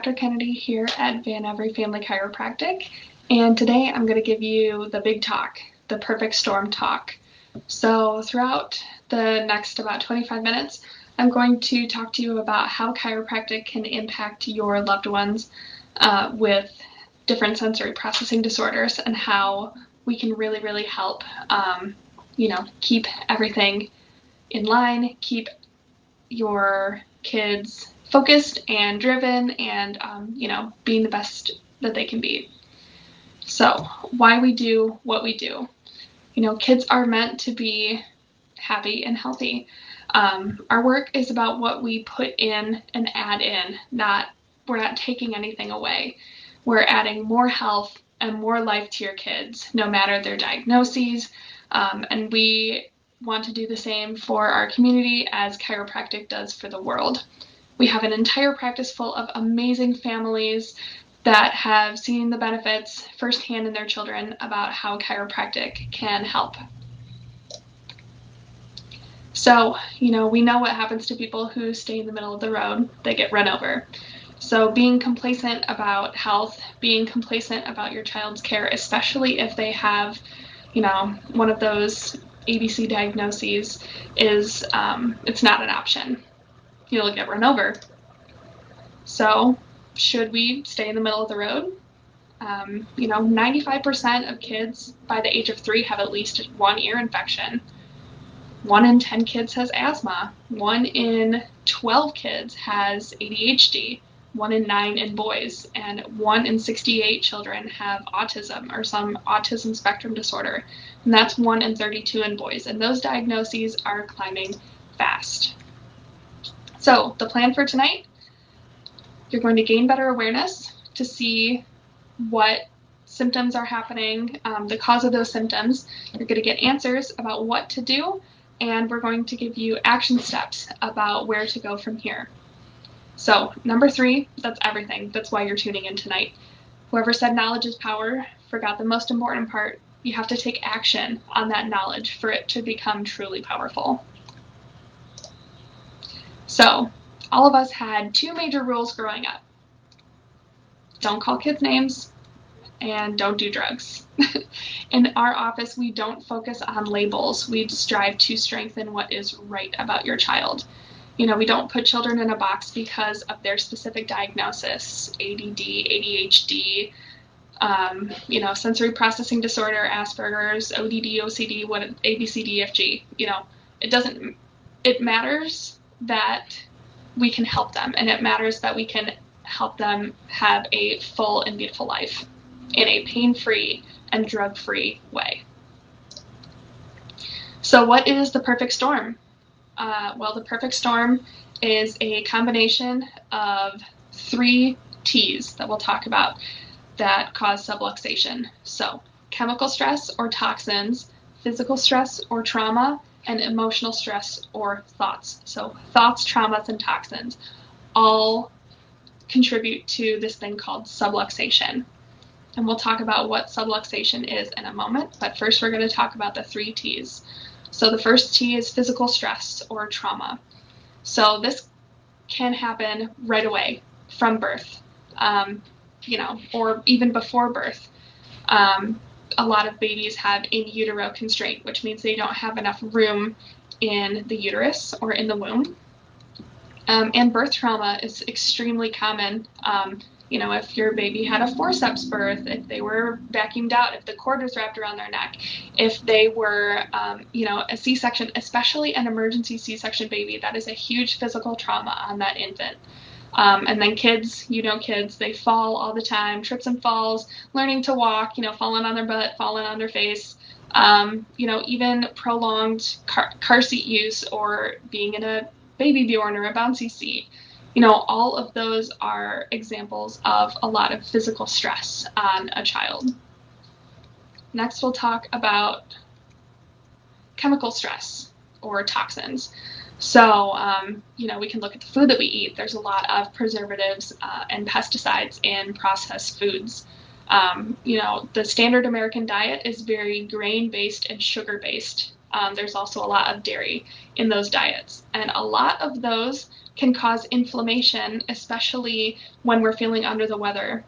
Dr. Kennedy here at Every Family Chiropractic, and today I'm going to give you the big talk, the perfect storm talk. So throughout the next about 25 minutes, I'm going to talk to you about how chiropractic can impact your loved ones with different sensory processing disorders and how we can really help, keep everything in line, keep your kids focused and driven and, being the best that they can be. So why we do what we do. Kids are meant to be happy and healthy. Our work is about what we put in and add in, we're not taking anything away. We're adding more health and more life to your kids, no matter their diagnoses. And we want to do the same for our community as chiropractic does for the world. We have an entire practice full of amazing families that have seen the benefits firsthand in their children about how chiropractic can help. So, we know what happens to people who stay in the middle of the road. They get run over. So being complacent about health, being complacent about your child's care, especially if they have, one of those ABC diagnoses, is it's not an option. You'll get run over. So should we stay in the middle of the road? 95% of kids by the age of 3 have at least one ear infection. 1 in 10 kids has asthma. 1 in 12 kids has ADHD. 1 in 9 in boys, and 1 in 68 children have autism or some autism spectrum disorder, and that's 1 in 32 in boys, and those diagnoses are climbing fast. So the plan for tonight, you're going to gain better awareness to see what symptoms are happening, the cause of those symptoms. You're going to get answers about what to do, and we're going to give you action steps about where to go from here. So number 3, that's everything. That's why you're tuning in tonight. Whoever said knowledge is power forgot the most important part. You have to take action on that knowledge for it to become truly powerful. So all of us had 2 major rules growing up. Don't call kids names and don't do drugs. In our office, we don't focus on labels. We strive to strengthen what is right about your child. We don't put children in a box because of their specific diagnosis, ADD, ADHD, sensory processing disorder, Asperger's, ODD, OCD, ABCDFG. It matters that we can help them, and it matters that we can help them have a full and beautiful life in a pain-free and drug-free way. So what is the perfect storm? Well, the perfect storm is a combination of 3 T's that we'll talk about that cause subluxation. So chemical stress or toxins, physical stress or trauma, and emotional stress or thoughts. So thoughts, traumas, and toxins all contribute to this thing called subluxation. And we'll talk about what subluxation is in a moment, but first we're going to talk about the 3 T's. So the first T is physical stress or trauma. So this can happen right away from birth, or even before birth. A lot of babies have in utero constraint, which means they don't have enough room in the uterus or in the womb. And birth trauma is extremely common. If your baby had a forceps birth, if they were vacuumed out, if the cord was wrapped around their neck, if they were, a C-section, especially an emergency C-section baby, that is a huge physical trauma on that infant. And then kids, they fall all the time, trips and falls, learning to walk, falling on their butt, falling on their face, even prolonged car seat use or being in a baby Bjorn or a bouncy seat. All of those are examples of a lot of physical stress on a child. Next, we'll talk about chemical stress or toxins. So, we can look at the food that we eat. There's a lot of preservatives and pesticides in processed foods. The standard American diet is very grain-based and sugar-based. There's also a lot of dairy in those diets. And a lot of those can cause inflammation, especially when we're feeling under the weather.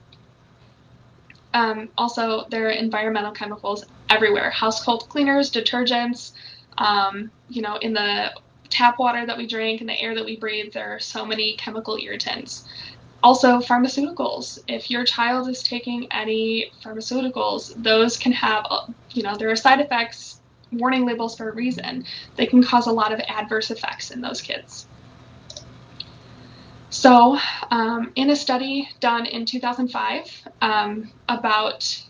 Also, there are environmental chemicals everywhere. Household cleaners, detergents, in the tap water that we drink and the air that we breathe, there are so many chemical irritants. Also, pharmaceuticals. If your child is taking any pharmaceuticals, those can have, there are side effects, warning labels for a reason. They can cause a lot of adverse effects in those kids. So, in a study done in 2005 about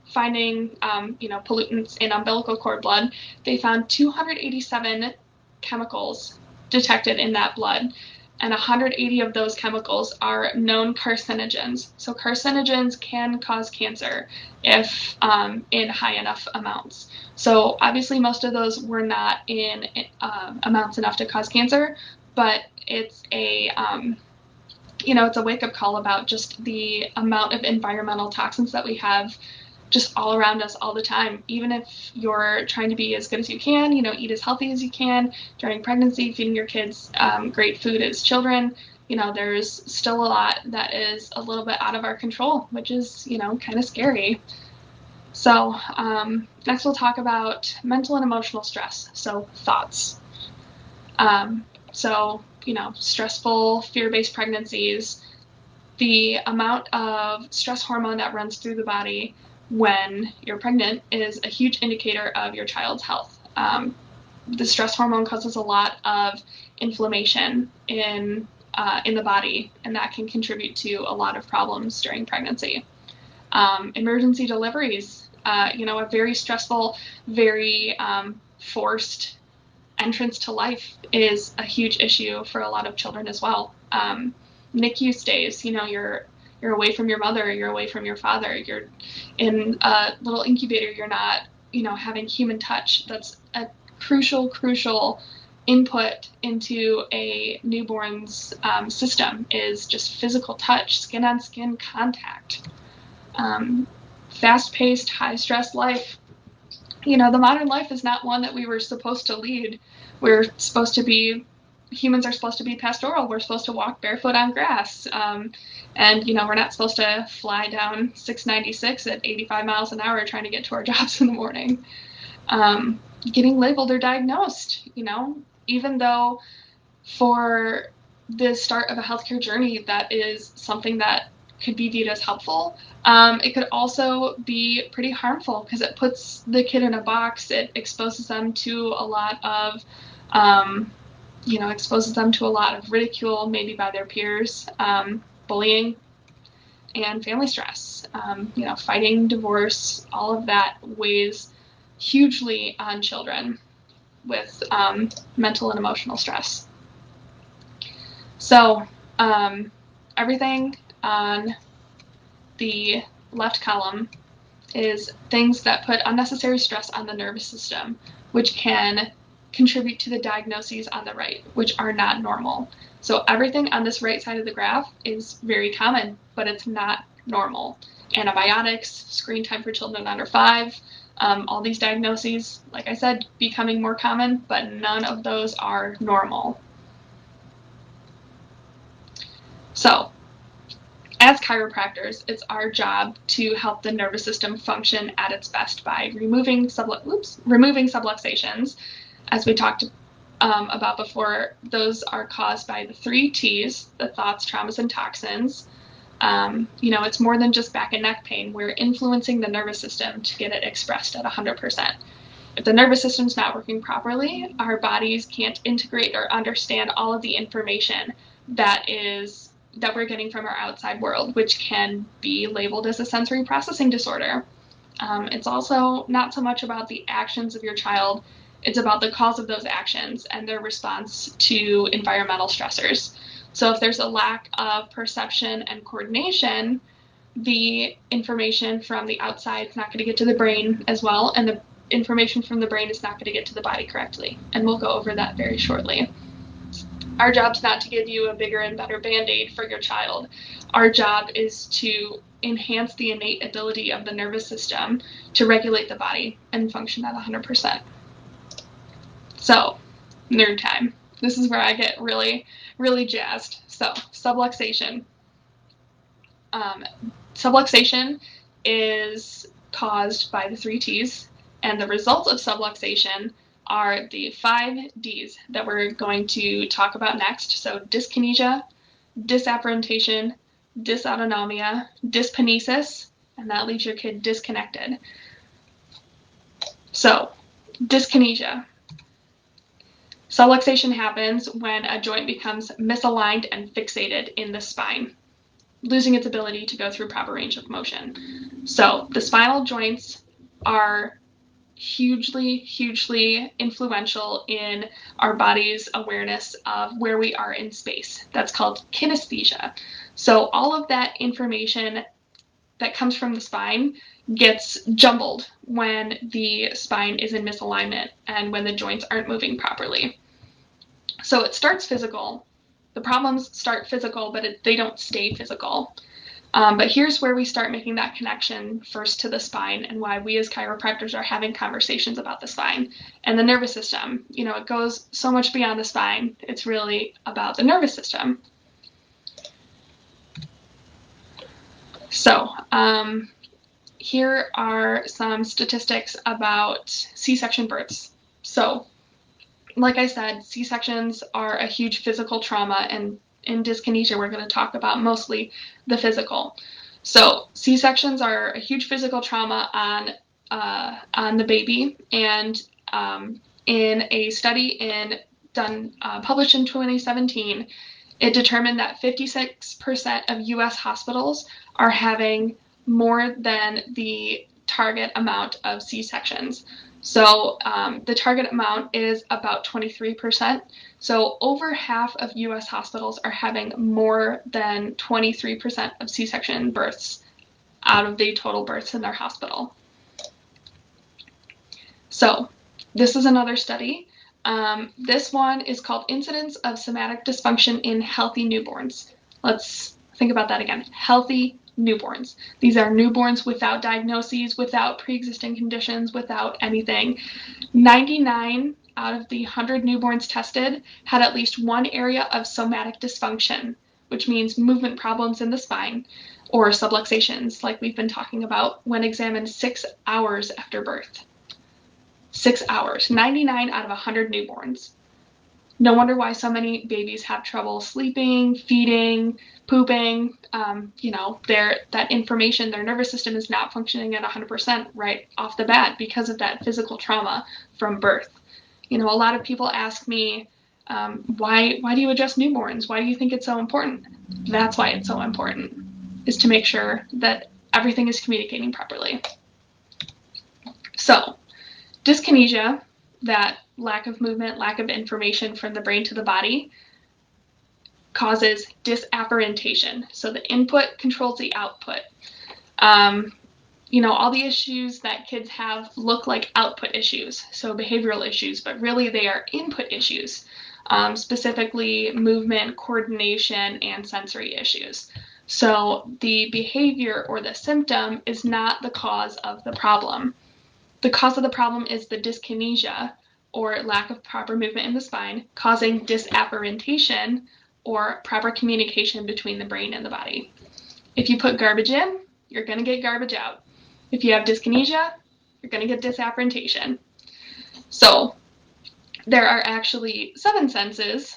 finding, pollutants in umbilical cord blood, they found 287 chemicals detected in that blood, and 180 of those chemicals are known carcinogens. So carcinogens can cause cancer if in high enough amounts. So obviously most of those were not in amounts enough to cause cancer, but it's a it's a wake-up call about just the amount of environmental toxins that we have just all around us all the time. Even if you're trying to be as good as you can, eat as healthy as you can during pregnancy, feeding your kids great food as children, there's still a lot that is a little bit out of our control, which is, kind of scary. So next we'll talk about mental and emotional stress, so thoughts. Stressful, fear-based pregnancies, the amount of stress hormone that runs through the body when you're pregnant is a huge indicator of your child's health. The stress hormone causes a lot of inflammation in the body, and that can contribute to a lot of problems during pregnancy. Emergency deliveries, a very stressful, very forced entrance to life is a huge issue for a lot of children as well. NICU stays, you're away from your mother, you're away from your father, you're in a little incubator, you're not, having human touch. That's a crucial input into a newborn's system, is just physical touch, skin on skin contact. Fast-paced, high-stress life. The modern life is not one that we were supposed to lead. Humans are supposed to be pastoral. We're supposed to walk barefoot on grass. We're not supposed to fly down 696 at 85 miles an hour trying to get to our jobs in the morning. Getting labeled or diagnosed, even though for the start of a healthcare journey, that is something that could be viewed as helpful. It could also be pretty harmful because it puts the kid in a box. It exposes them to a lot of ridicule, maybe by their peers, bullying, and family stress. Fighting, divorce, all of that weighs hugely on children with mental and emotional stress. So everything on the left column is things that put unnecessary stress on the nervous system, which can contribute to the diagnoses on the right, which are not normal. So everything on this right side of the graph is very common, but it's not normal. Antibiotics, screen time for children under 5, all these diagnoses, like I said, becoming more common, but none of those are normal. So, as chiropractors, it's our job to help the nervous system function at its best by removing subluxations. As we talked about before, those are caused by the 3 T's, the thoughts, traumas, and toxins. It's more than just back and neck pain. We're influencing the nervous system to get it expressed at 100%. If the nervous system's not working properly, our bodies can't integrate or understand all of the information that we're getting from our outside world, which can be labeled as a sensory processing disorder. It's also not so much about the actions of your child, it's about the cause of those actions and their response to environmental stressors. So if there's a lack of perception and coordination, the information from the outside is not going to get to the brain as well, and the information from the brain is not going to get to the body correctly. And we'll go over that very shortly. Our job's not to give you a bigger and better Band-Aid for your child. Our job is to enhance the innate ability of the nervous system to regulate the body and function at 100%. So, nerd time. This is where I get really, really jazzed. So, subluxation. Subluxation is caused by the 3 T's, and the results of subluxation are the 5 D's that we're going to talk about next. So dyskinesia, disapparentation, dysautonomia, dyskinesis, and that leaves your kid disconnected. So, dyskinesia. Subluxation happens when a joint becomes misaligned and fixated in the spine, losing its ability to go through proper range of motion. So the spinal joints are hugely, hugely influential in our body's awareness of where we are in space. That's called kinesthesia. So all of that information that comes from the spine gets jumbled when the spine is in misalignment and when the joints aren't moving properly. So it starts physical. The problems start physical, but they don't stay physical. But here's where we start making that connection first to the spine and why we as chiropractors are having conversations about the spine and the nervous system. You know, it goes so much beyond the spine. It's really about the nervous system. So here are some statistics about C-section births. So like I said, C-sections are a huge physical trauma, and in dyskinesia, we're going to talk about mostly the physical. So C-sections are a huge physical trauma on the baby, and in a study published in 2017, it determined that 56% of U.S. hospitals are having more than the target amount of C-sections. So the target amount is about 23%. So over half of U.S. hospitals are having more than 23% of C-section births out of the total births in their hospital. So this is another study. This one is called Incidence of Somatic Dysfunction in Healthy Newborns. Let's think about that again. Healthy newborns. These are newborns without diagnoses, without pre-existing conditions, without anything. 99 out of the 100 newborns tested had at least one area of somatic dysfunction, which means movement problems in the spine, or subluxations, like we've been talking about, when examined 6 hours after birth. 6 hours. 99 out of 100 newborns. No wonder why so many babies have trouble sleeping, feeding, pooping. That information, their nervous system is not functioning at 100% right off the bat because of that physical trauma from birth. You know, a lot of people ask me, why do you adjust newborns? Why do you think it's so important? That's why it's so important, is to make sure that everything is communicating properly. So, dyskinesia, that lack of movement, lack of information from the brain to the body, causes disapparentation. So the input controls the output. All the issues that kids have look like output issues, so behavioral issues, but really they are input issues, specifically movement, coordination, and sensory issues. So the behavior or the symptom is not the cause of the problem. The cause of the problem is the dyskinesia, or lack of proper movement in the spine, causing disapparentation, or proper communication between the brain and the body. If you put garbage in, you're going to get garbage out. If you have dyskinesia, you're going to get disapparentation. So there are actually 7 senses: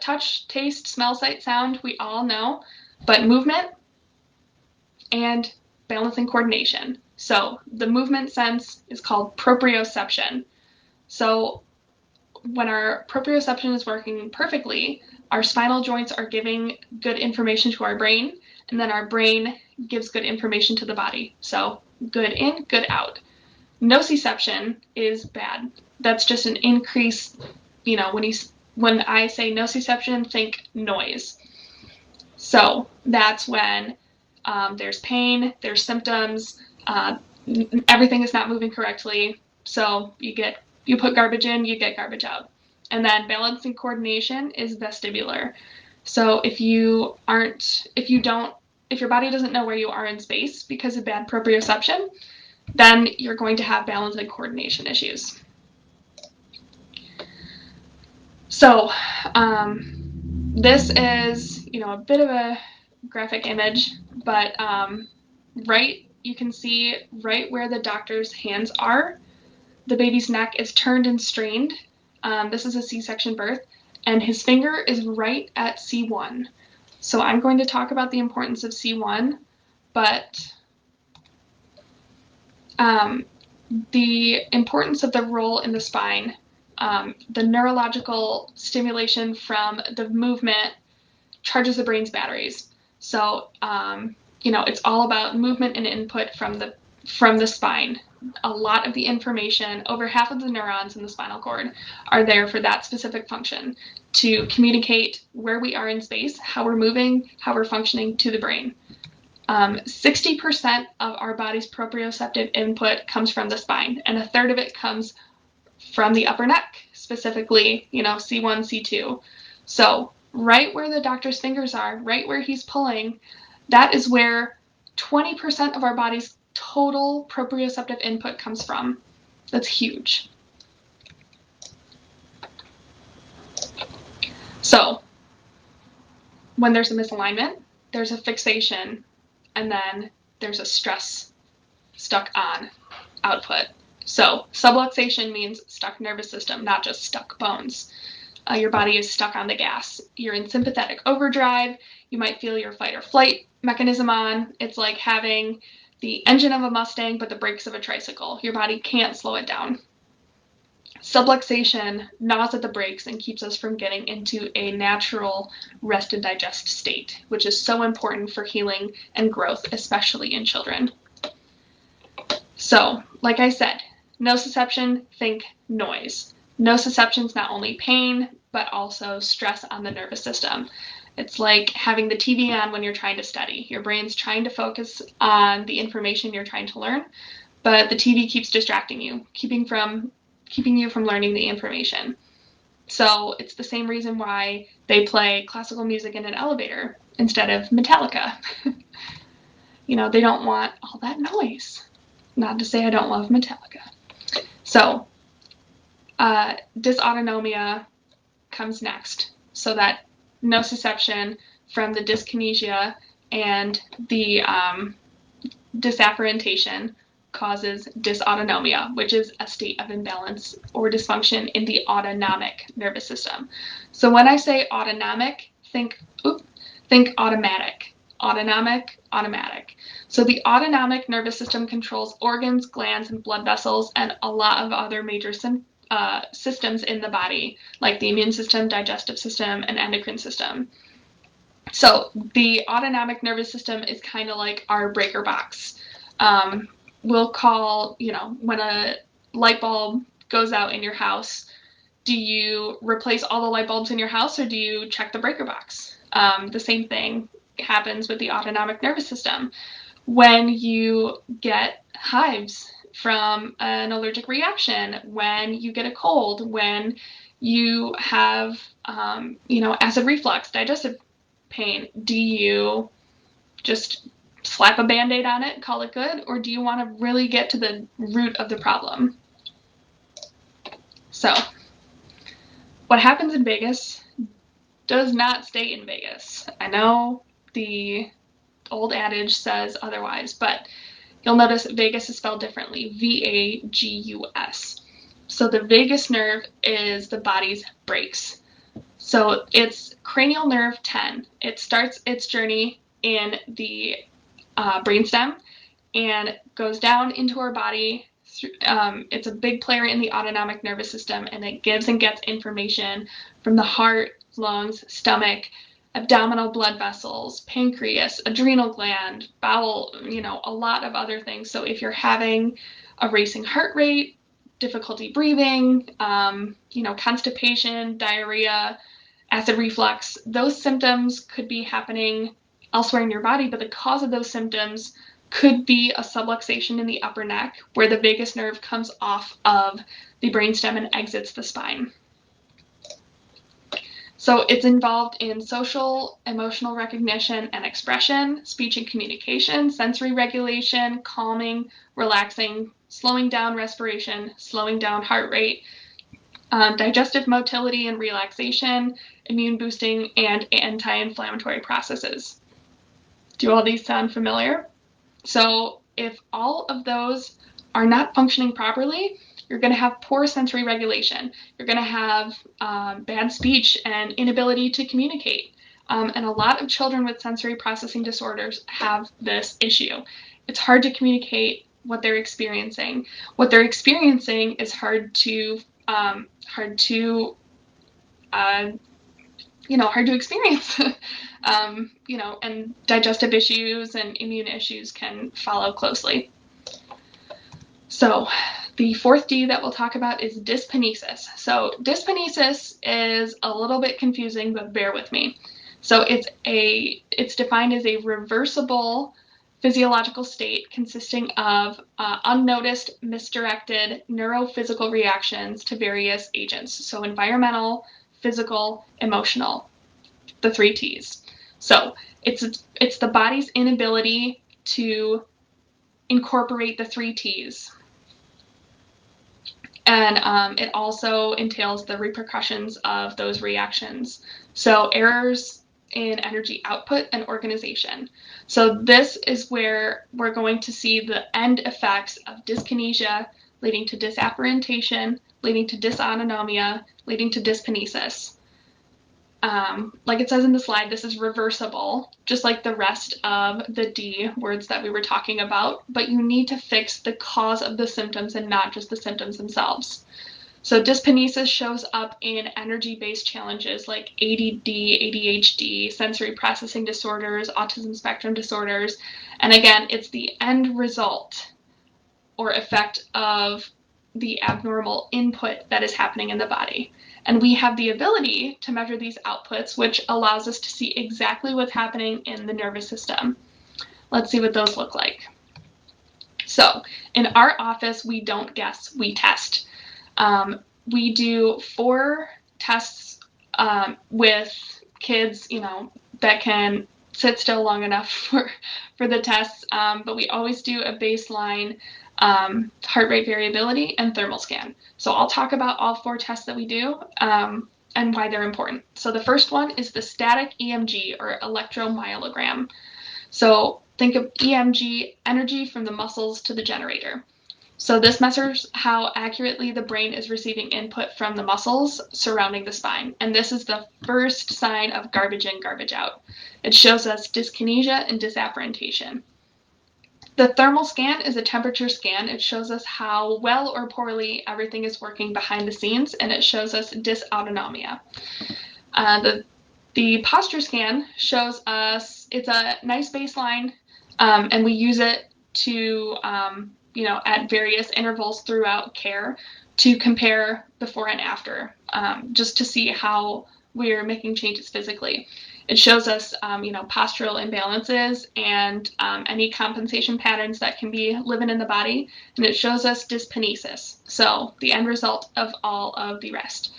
touch, taste, smell, sight, sound, we all know, but movement and balance and coordination. So the movement sense is called proprioception. So when our proprioception is working perfectly, our spinal joints are giving good information to our brain, and then our brain gives good information to the body. So good in, good out. Nociception is bad. That's just an increase, when I say nociception, think noise. So that's when there's pain, there's symptoms, everything is not moving correctly. So you put garbage in, you get garbage out. And then balance and coordination is vestibular. So if your body doesn't know where you are in space because of bad proprioception, then you're going to have balance and coordination issues. So this is, a bit of a graphic image, but you can see right where the doctor's hands are, the baby's neck is turned and strained. This is a C-section birth, and his finger is right at C1. So I'm going to talk about the importance of C1, but the importance of the roll in the spine, the neurological stimulation from the movement charges the brain's batteries. So, it's all about movement and input from the spine. A lot of the information, over half of the neurons in the spinal cord, are there for that specific function, to communicate where we are in space, how we're moving, how we're functioning to the brain. 60% of our body's proprioceptive input comes from the spine, and a third of it comes from the upper neck, specifically, C1, C2. So right where the doctor's fingers are, right where he's pulling, that is where 20% of our body's total proprioceptive input comes from. That's huge. So when there's a misalignment, there's a fixation, and then there's a stress stuck on output. So subluxation means stuck nervous system, not just stuck bones. Your body is stuck on the gas. You're in sympathetic overdrive. You might feel your fight or flight mechanism on. It's like having the engine of a Mustang but the brakes of a tricycle. Your body can't slow it down. Subluxation gnaws at the brakes and keeps us from getting into a natural rest and digest state, which is so important for healing and growth, especially in children. So, like I said, nociception, think noise. Nociception is not only pain, but also stress on the nervous system. It's like having the TV on when you're trying to study. Your brain's trying to focus on the information you're trying to learn, but the TV keeps distracting you, keeping you from learning the information. So it's the same reason why they play classical music in an elevator instead of Metallica. They don't want all that noise. Not to say I don't love Metallica. So dysautonomia comes next. So that nociception from the dyskinesia and the disapparentation causes dysautonomia, which is a state of imbalance or dysfunction in the autonomic nervous system. So when I say autonomic, think automatic. Autonomic, automatic. So the autonomic nervous system controls organs, glands, and blood vessels, and a lot of other major systems in the body, like the immune system, digestive system, and endocrine system. So the autonomic nervous system is kind of like our breaker box. We'll call, when a light bulb goes out in your house, do you replace all the light bulbs in your house, or do you check the breaker box? The same thing happens with the autonomic nervous system. When you get hives from an allergic reaction, when you get a cold, when you have, acid reflux, digestive pain, do you just slap a Band-Aid on it, call it good, or do you want to really get to the root of the problem? So, what happens in Vegas does not stay in Vegas. I know the old adage says otherwise, but you'll notice Vagus is spelled differently, V-A-G-U-S. So the vagus nerve is the body's brakes. So it's cranial nerve 10. It starts its journey in the brainstem and goes down into our body. It's a big player in the autonomic nervous system, and it gives and gets information from the heart, lungs, stomach, abdominal blood vessels, pancreas, adrenal gland, bowel, a lot of other things. So if you're having a racing heart rate, difficulty breathing, constipation, diarrhea, acid reflux, those symptoms could be happening elsewhere in your body, but the cause of those symptoms could be a subluxation in the upper neck, where the vagus nerve comes off of the brainstem and exits the spine. So it's involved in social, emotional recognition and expression, speech and communication, sensory regulation, calming, relaxing, slowing down respiration, slowing down heart rate, digestive motility and relaxation, immune boosting, and anti-inflammatory processes. Do all these sound familiar? So if all of those are not functioning properly, you're going to have poor sensory regulation. You're going to have bad speech and inability to communicate. And a lot of children with sensory processing disorders have this issue. It's hard to communicate what they're experiencing. What they're experiencing is hard to experience. And digestive issues and immune issues can follow closely. So the fourth D that we'll talk about is dyskinesis. So dyskinesis is a little bit confusing, but bear with me. So it's defined as a reversible physiological state consisting of unnoticed, misdirected neurophysical reactions to various agents. So environmental, physical, emotional, the 3 T's. So it's the body's inability to incorporate the 3 T's. And it also entails the repercussions of those reactions. So errors in energy output and organization. So this is where we're going to see the end effects of dyskinesia, leading to disapparentation, leading to dysautonomia, leading to dyskinesis. Like it says in the slide, this is reversible, just like the rest of the D words that we were talking about, but you need to fix the cause of the symptoms and not just the symptoms themselves. So dyskinesis shows up in energy-based challenges like ADD, ADHD, sensory processing disorders, autism spectrum disorders, and again, it's the end result or effect of the abnormal input that is happening in the body. And we have the ability to measure these outputs, which allows us to see exactly what's happening in the nervous system. Let's see what those look like. So in our office, we don't guess, we test. We do 4 tests with kids, that can sit still long enough for the tests, but we always do a baseline heart rate variability and thermal scan. So I'll talk about all 4 tests that we do and why they're important. So the first one is the static EMG or electromyogram. So think of EMG, energy from the muscles to the generator. So this measures how accurately the brain is receiving input from the muscles surrounding the spine. And this is the first sign of garbage in, garbage out. It shows us dyskinesia and disapparentation. The thermal scan is a temperature scan. It shows us how well or poorly everything is working behind the scenes, and it shows us dysautonomia. The posture scan shows us, it's a nice baseline, and we use it to, at various intervals throughout care to compare before and after, just to see how we're making changes physically. It shows us, postural imbalances and any compensation patterns that can be living in the body, and it shows us dyskinesis, so the end result of all of the rest.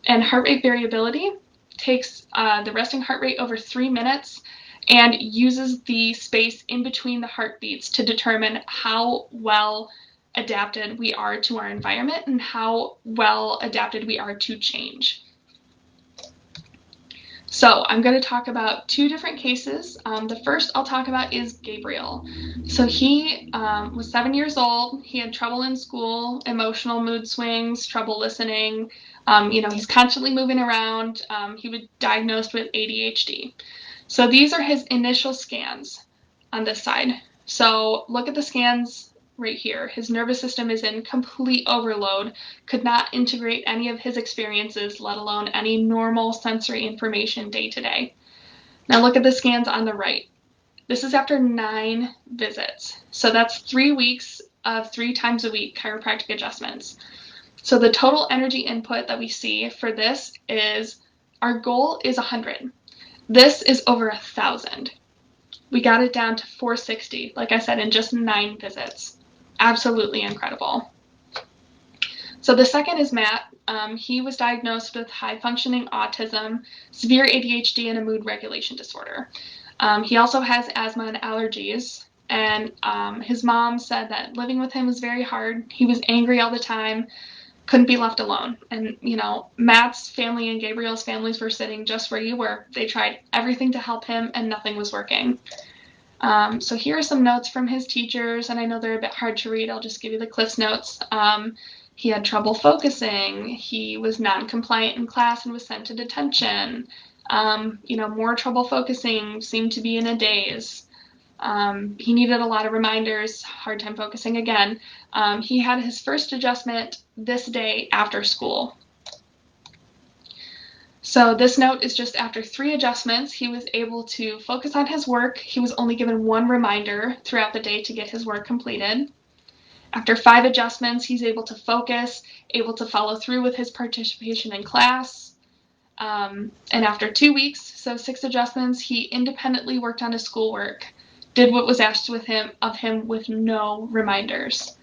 And heart rate variability takes the resting heart rate over 3 minutes and uses the space in between the heartbeats to determine how well adapted we are to our environment and how well adapted we are to change. So I'm going to talk about 2 different cases. The first I'll talk about is Gabriel. So he was 7 years old. He had trouble in school, emotional mood swings, trouble listening. He's constantly moving around. He was diagnosed with ADHD. So these are his initial scans on this side. So look at the scans right here. His nervous system is in complete overload, could not integrate any of his experiences, let alone any normal sensory information day to day. Now look at the scans on the right. This is after 9 visits. So that's 3 weeks of 3 times a week chiropractic adjustments. So the total energy input that we see for this is, our goal is 100. This is over 1,000. We got it down to 460, like I said, in just 9 visits. Absolutely incredible. So the second is Matt. He was diagnosed with high-functioning autism, severe ADHD, and a mood regulation disorder. He also has asthma and allergies, and his mom said that living with him was very hard. He was angry all the time. couldn't be left alone. And, Matt's family and Gabriel's families were sitting just where you were. They tried everything to help him, and nothing was working. So here are some notes from his teachers, and I know they're a bit hard to read. I'll just give you the Cliff's Notes. He had trouble focusing. He was non-compliant in class and was sent to detention. More trouble focusing, seemed to be in a daze. He needed a lot of reminders, hard time focusing again. He had his first adjustment this day after school. So this note is just after 3 adjustments, he was able to focus on his work. He was only given 1 reminder throughout the day to get his work completed. After 5 adjustments, he's able to focus, able to follow through with his participation in class. And after 2 weeks, so 6 adjustments, he independently worked on his schoolwork, did what was asked of him with no reminders.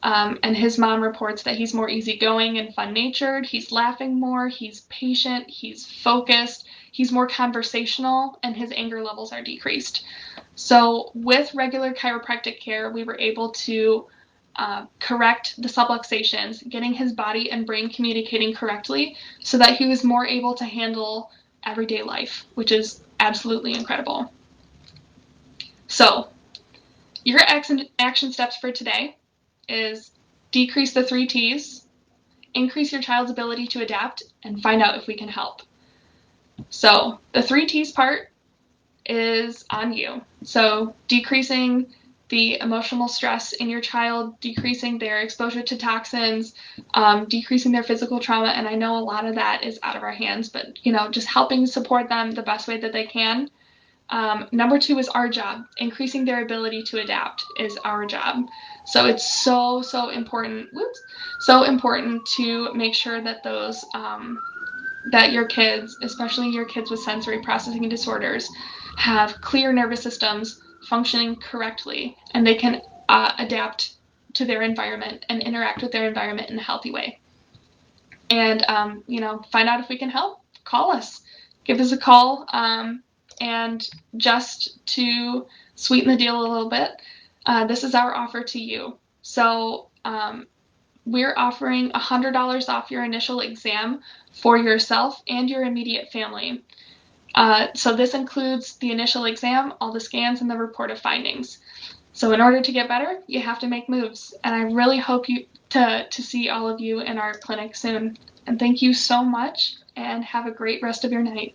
And his mom reports that he's more easygoing and fun-natured, he's laughing more, he's patient, he's focused, he's more conversational, and his anger levels are decreased. So with regular chiropractic care, we were able to correct the subluxations, getting his body and brain communicating correctly so that he was more able to handle everyday life, which is absolutely incredible. So your action steps for today is decrease the 3 T's, increase your child's ability to adapt, and find out if we can help. So the 3 T's part is on you. So decreasing the emotional stress in your child, decreasing their exposure to toxins, decreasing their physical trauma, and I know a lot of that is out of our hands, but just helping support them the best way that they can. Number 2 is our job. Increasing their ability to adapt is our job. So it's so important. So important to make sure that those that your kids, especially your kids with sensory processing disorders, have clear nervous systems functioning correctly, and they can adapt to their environment and interact with their environment in a healthy way. And find out if we can help. Call us. Give us a call. And just to sweeten the deal a little bit, this is our offer to you. So we're offering $100 off your initial exam for yourself and your immediate family. So this includes the initial exam, all the scans, and the report of findings. So in order to get better, you have to make moves. And I really hope to see all of you in our clinic soon. And thank you so much, and have a great rest of your night.